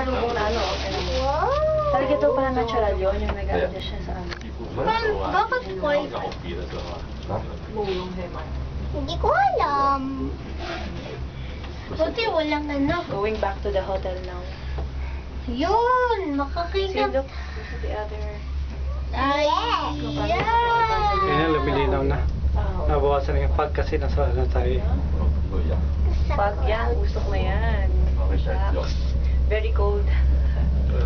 pasalubong na ano. Talaga ito pala natural yun, yung nag-adjust siya sa ano. Bakit white? Hindi ko alam. Buti walang ano. Going back to the hotel now. Yun! See, Makakita. look, this is the other... Ay, yeah! Kaya lumilinaw na. Oh. Nabawasan na yung fog kasi nasa ano tayo. Pag yan, usok na yan. Relax. Very cold.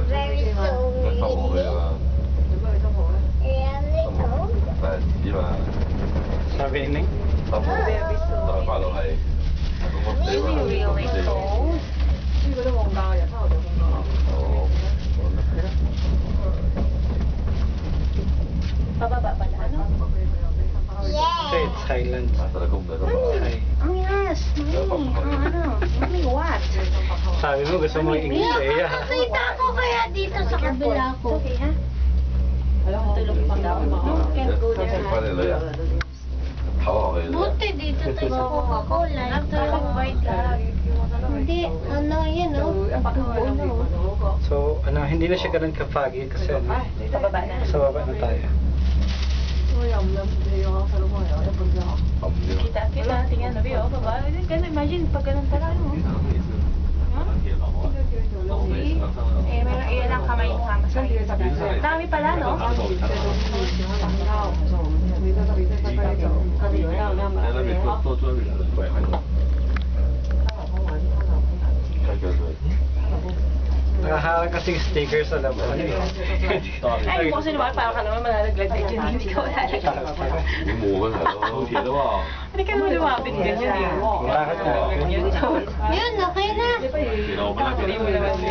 Very so really cold. Sabi ni Ning. Very so really, really cold. Pababa pala, ano? Kasi Yeah! it's Highlands. Hi. Oh yes, mami. Oh, ano? Mami, what? Sabi mo gusto mo yung English eh. Yeah. Nakakita ko kaya dito sa kabila ko. Okay, ha? Tulog pa daw. No, can't go there, ha? Buti dito tayo sa Coca-Cola. Ito yung white lang. hindi, ano yun o. So, ano, hindi na siya ganun ka-foggy kasi ano, Sa baba na. sa baba na tayo. Kita, tingnan na biyo, baba. Ganun, imagine, pag ganun pala, ano? Eh, meron, iyan ang kamay mo nga, masaya. Dami pala, no? Nakaharang kasing sticker sa labas. Ay, kung sino ba, parang ka naman malalaglag na dyan, hindi ka malalaglag. Hindi ka naman lumapit ganyan, eh. Bakit na? Yun, okay na.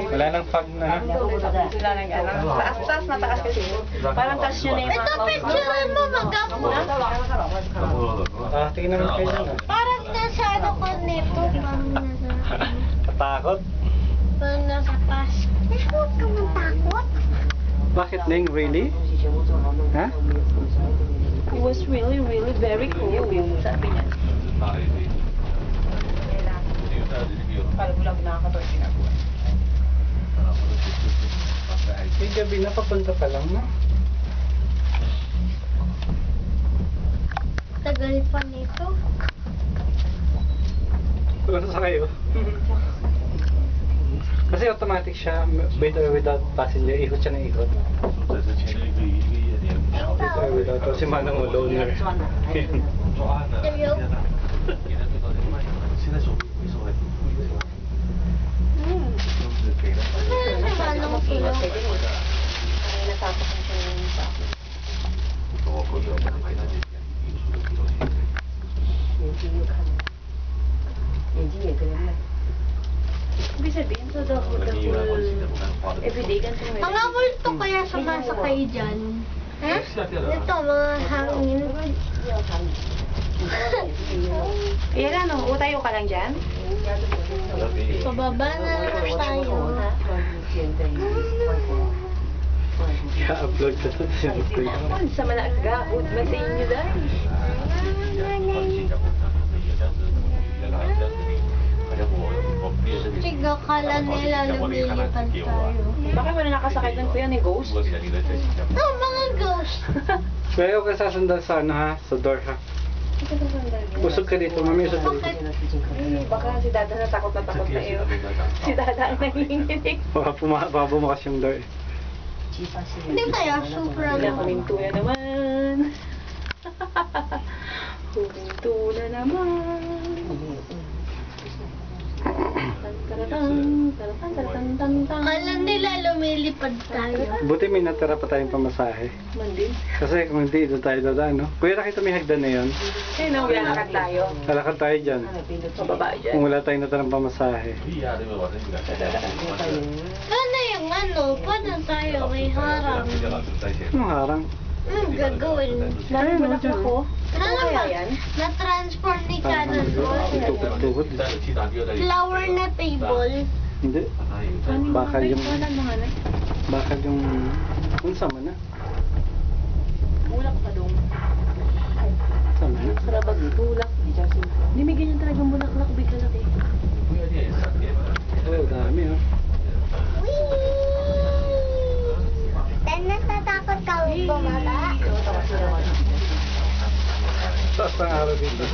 Wala nang fog na. Wala nang gano'n. Taas na taas kasi. Parang taas yun na yung Ito, mga picturean mo mag-ako. Tingnan naman kayo dyan. Parang nasa ano ko nito. Parang nasa... Katakot? Parang nasa Pasko. Huwag ka matakot. Bakit Ning? Really? Ha? It was really, really very cool, sabi niya. Parang bulag na ako doon ginagawa. Yung gabi na papunta pa lang, no? Tagal pa nito. Ano sa kayo? Kasi automatic siya, with or without passenger, ikot siya ng ikot. With or without, kasi manang loner. Seryo? Ano mo kilo? Ay, natapos na siya yung sa akin. Ibig sabihin, so the whole everyday ganito mo. Mga multo kaya sumasakay dyan. Ha? Ito, mga hangin. Yan ano, utayo ka lang dyan? Pababa na lang tayo. I-upload ko ito. Ano sa malaga, ud man sa inyo dahil. Tiga, kala nila lumilipad tayo. Bakit wala nakasakay ng kuya ni Ghost? Ito, mga ghost. Kaya huwag ka sasundan sa ano ha, sa door ha. Usog ka dito, mami usog ka dito. Bakit? Ay, baka si Dada na takot na iyo. Si Dada ang nanginginig. Baka bumakas yung door eh. Hindi kaya, super Wala lang. huminto na naman. Huminto na naman. Kala nila lumilipad tayo. Buti may natira pa tayong pamasahe. Mandin. Kasi kung hindi, doon tayo dadaan, no? Kuya, nakita may hagdan na yun. Ay, no, lalakad tayo. Lalakad tayo dyan. Pababa dyan. Kung wala tayong natirang pamasahe. Paano yung ano? Paano tayo may harang? Anong harang? Anong gagawin? Lalo mo na ako. Ano Kaya naman? yan? Na-transform ni Cannonball. Tukod-tukod. Flower na table. Hindi. Bakal yung... Wala mga na. Bakal yung... Kung sama na. Bulak pa doon. Sama na. Sarabag, bulak. Hindi may ganyan talagang bulaklak. Bigla lang eh. Oh, dami oh. Wee! ang araw dito.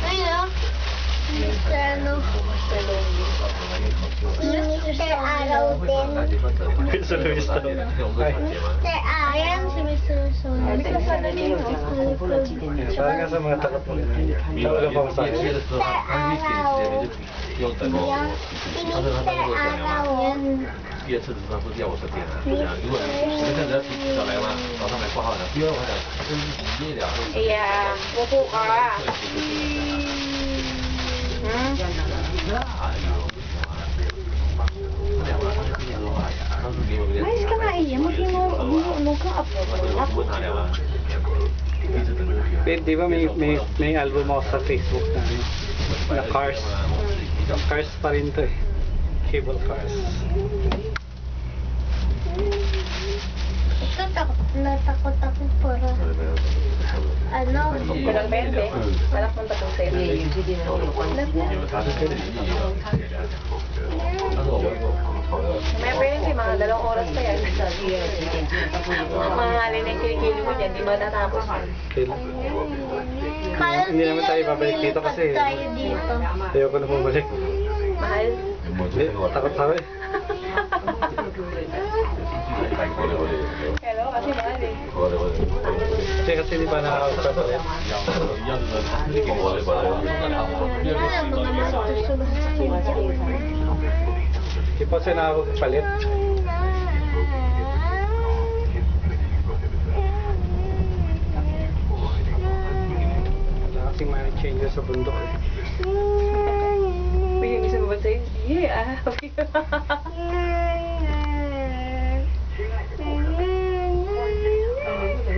Ayun, Mr. ano? Mr. Araw din. Sa Luis to. Ay. Mr. Ayan, si Mr. Son. Parang nga sa mga takot mo. Sa ulo pa sa akin. Mr. Araw. Yan. Si Mr. Araw. Yan. 第二次的时候他不是要我设电啊，如果10个人早来嘛，早上来挂号的，第二个讲就是营业了。 Ayan, upo ka. Ayos ka nga iya, mag-upload. Di ba may album ako sa Facebook na Cars. Cars pa rin to eh. Cable Cars. Ito, natakot ako para ano? Walang 20. Malak mong tatong sa'yo. May pwede kayo, mga 2 oras pa yan. Mga alin na yung kilikili mo dyan, di matatapos yan. Hindi naman tayo babalik dito kasi tayo dito. ayoko na bumalik. Mahal. Hindi, takot ako eh. Hello, kasi mahal eh. Kasi di ba nakaka-usap ako? Wala mga matusunod sa kanya. Di pa siya nakakapalit. Wala kasing mga changes sa bundok eh. Uy, yung isa mo ba sa'yo? Yeah.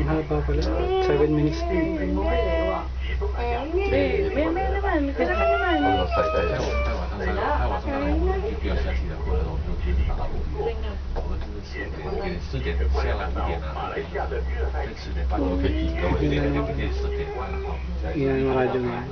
Mahal pa pala. 7 minutes na eh. May naman. Kaya ka naman. 他晚上就不要下去了，或者我们就直接打到我们就是10点下来5点啊，再10点半就可以提，我们10点就可以10点半好。 Yan yung radyo na.